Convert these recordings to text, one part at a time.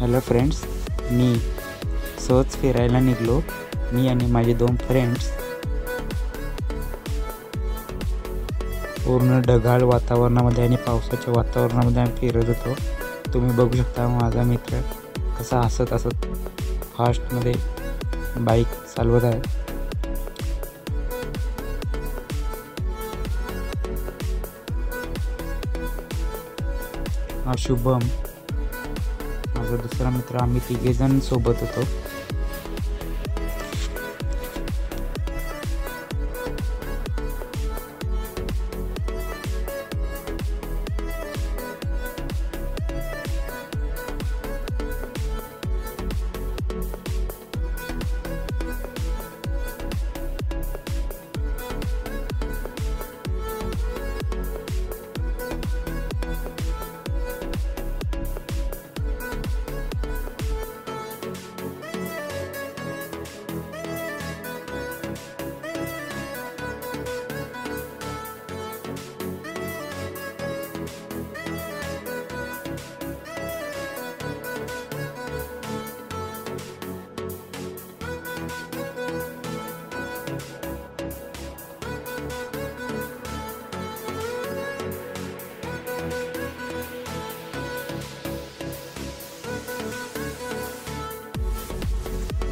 Hello friends, मी सहज फिरायला निघलो. मी आणि माझे 2 फ्रेंड्स पूर्ण ढगाळ वातावरणामध्ये आणि पावसाच्या वातावरणामध्ये आम्ही फिरत होतो. तुम्ही बघू शकता माझा मित्र कसा हसत हसत फास्टमध्ये बाईक चालवत आहे. हा शुभम माझा दुसरा मित्र. आम्ही 3 जण सोबत होतो.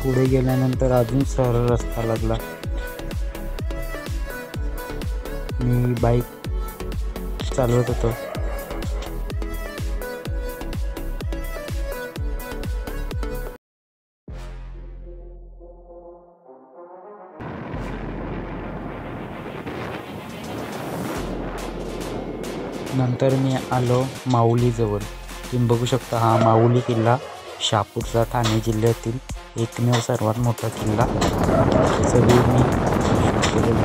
पुढे गेल्यानंतर अजून सरळ रस्ता लागला. मी बाईक चालवत होतो. नंतर मी आलो माऊलीजवळ. तुम्ही बघू शकता हा माऊली किल्ला शहापूरचा ठाणे जिल्ह्यातील एकमेव सर्वात मोठा किल्ला. त्याचा व्ह्यू मी केलेला.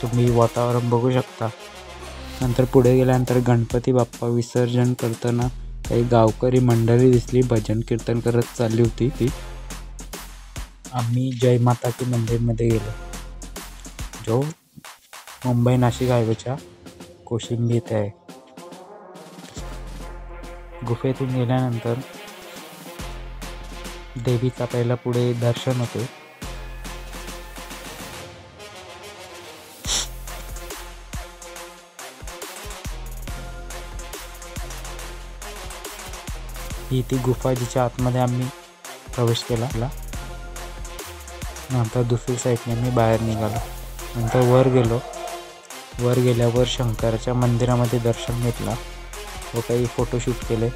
तुम्ही वातावरण बघू शकता. नंतर पुढे गेल्यानंतर गणपती बाप्पा विसर्जन करताना काही गावकरी मंडळी दिसली, भजन कीर्तन करत चालली होती. आम्ही जय माता की मंदिरमध्ये गेलो, जो मुंबई नाशिक हायवेच्या कोशिंबी येथे आहे. गुफेतून गेल्यानंतर देवीचा पहिला पुढे दर्शन होते. ही ती गुफा जिच्या आतमध्ये आम्ही प्रवेश केला. नंतर दुसरी साईडने मी बाहेर निघालो. नंतर वर गेलो. वर गेल्यावर शंकराच्या मंदिरामध्ये दर्शन घेतला व काही फोटोशूट केले.